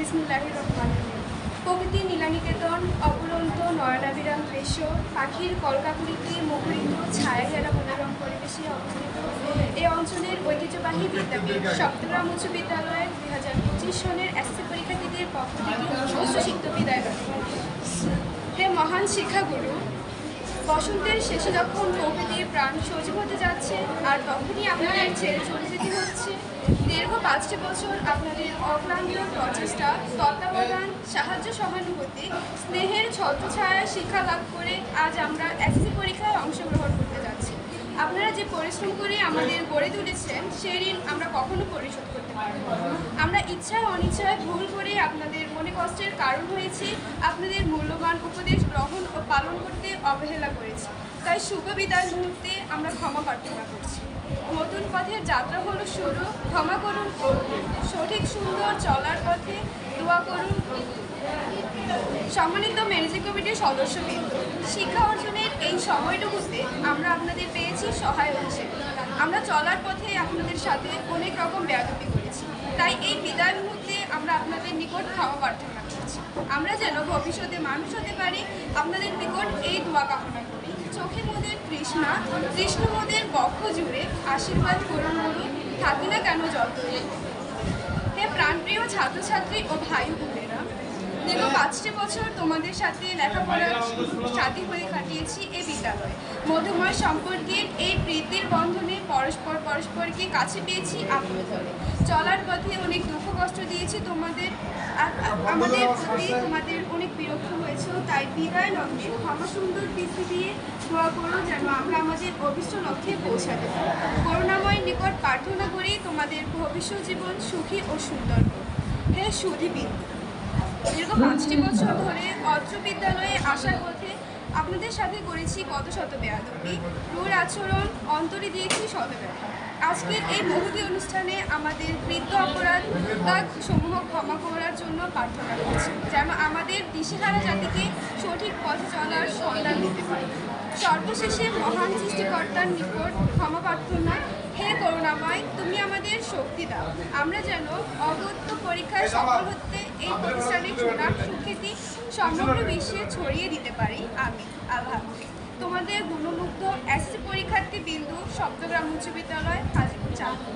বিসমিল্লাহির রহমানির রহিম। প্রকৃতি নীলানিকেতন, অপুরন্ত নয়নাভিরাম দৃশ্য, পাখির কলকাকলিতে মুখরিত ছায়াঘেরা মনোরম পরিবেশে অবস্থিত এই অঞ্চলের ঐতিহ্যবাহী বিদ্যাপীঠ চট্টগ্রাম উচ্চ বিদ্যালয়ের 2025 সনের এসএসসি পরীক্ষার্থীদের পক্ষ থেকে উচ্চশিক্ষিত বিদায় লগ্ন। হে মহান শিক্ষাগুরু, বসন্তের শেষে যখন প্রকৃতির প্রাণ সজীব হতে যাচ্ছে আর তখনই আপনাদের ছেড়ে চলে যেতে হচ্ছে, দীর্ঘ 5টি বছর আপনাদের অক্লান্ত প্রচেষ্টা, তত্ত্বাবধান, সাহায্য, সহানুভূতি, স্নেহের ছত্রছায়ায় শিক্ষা লাভ করে আজ আমরা এসএসসি পরীক্ষায় অংশগ্রহণ করতে যাচ্ছি। আপনারা যে পরিশ্রম করে আমাদের গড়ে তুলেছেন সেই ঋণ আমরা কখনো পরিশোধ করতে পারব না। আমরা ইচ্ছায় অনিচ্ছায় ভুল করে আপনাদের মনে কষ্টের কারণ হয়েছি, আপনাদের মূল্যবান উপদেশ গ্রহণ ও পালন করতে অবহেলা করেছি। তাই শুভ বিদায় মুহূর্তে আমরা ক্ষমা প্রার্থনা করছি। নতুন পথের যাত্রা হলো শুরু, ক্ষমা করুন ও সঠিক সুন্দর চলার পথে দোয়া করুন। সম্মানিত ম্যানেজিং কমিটির সদস্যবৃন্দ, শিক্ষা অর্জনের এই সময়টুকুতে আমরা আপনাদের পেয়েছি সহায়ক হিসেবে। আমরা চলার পথে আপনাদের সাথে অনেক রকম বেয়াদবি করেছি, তাই এই বিদায় মুহূর্তে আমরা আপনাদের নিকট ক্ষমা প্রার্থনা করছি। আমরা যেন ভবিষ্যতে মানুষ হতে পারি, আপনাদের নিকট এই দোয়া কামনা করি। চোখে মোদের তৃষ্ণা, কৃষ্ণ মোদের বক্ষ জুড়ে আশীর্বাদ করুন বলুন, থাকি না কেন যতই। হে প্রাণপ্রিয় ছাত্রছাত্রী ও ভাই বোনেরা, দীর্ঘ 5টি বছর তোমাদের সাথে লেখাপড়ার সাথী হয়ে কাটিয়েছি এই বিদ্যালয়ে। মধুময় সম্পর্কের এই প্রীতির বন্ধনে পরস্পরকে কাছে পেয়েছি আপন করে। চলার পথে অনেক দুঃখ কষ্ট দিয়েছি তোমাদের, আমাদের প্রতি তোমাদের অনেক বিরক্ত হয়েছে। তাই বিদায় লগ্নে ক্ষমা সুন্দর দৃষ্টি দিয়ে দোয়া করো যেন আমরা আমাদের অভিষ্ট লক্ষ্যে পৌঁছাতে পারি। করুণাময় নিকট প্রার্থনা করি তোমাদের ভবিষ্যৎ জীবন সুখী ও সুন্দর হোক। হে সুধীবৃন্দ, দীর্ঘ 5টি বছর ধরে অত্র বিদ্যালয়ে আসার পথে আপনাদের সাথে করেছি কত শত বেয়াদবি, রূঢ় আচরণ, অন্তরে দিয়েছি শত ব্যথা। আজকের এই মহতী অনুষ্ঠানে আমাদের কৃত অপরাধ সমূহ ক্ষমা করার জন্য প্রার্থনা করছি, যেন আমাদের দিশেহারা জাতিকে সঠিক পথে চলার সন্ধান দিতে পারি। সর্বশেষে মহান সৃষ্টিকর্তার নিকট ক্ষমা প্রার্থনা, হে করুণাময়, তুমি আমাদের শক্তি দাও, আমরা যেন অগত্য পরীক্ষায় সফল হতে এই প্রতিষ্ঠানের সুনাম সুখ্যাতি সমগ্র বিশ্বে ছড়িয়ে দিতে পারি। আমি আল্লাহ তোমাদের গুণমুগ্ধ এসএসসি পরীক্ষার্থী বিন্দু চট্টগ্রাম উচ্চ বিদ্যালয় হাজিপুর চাঁদপুর।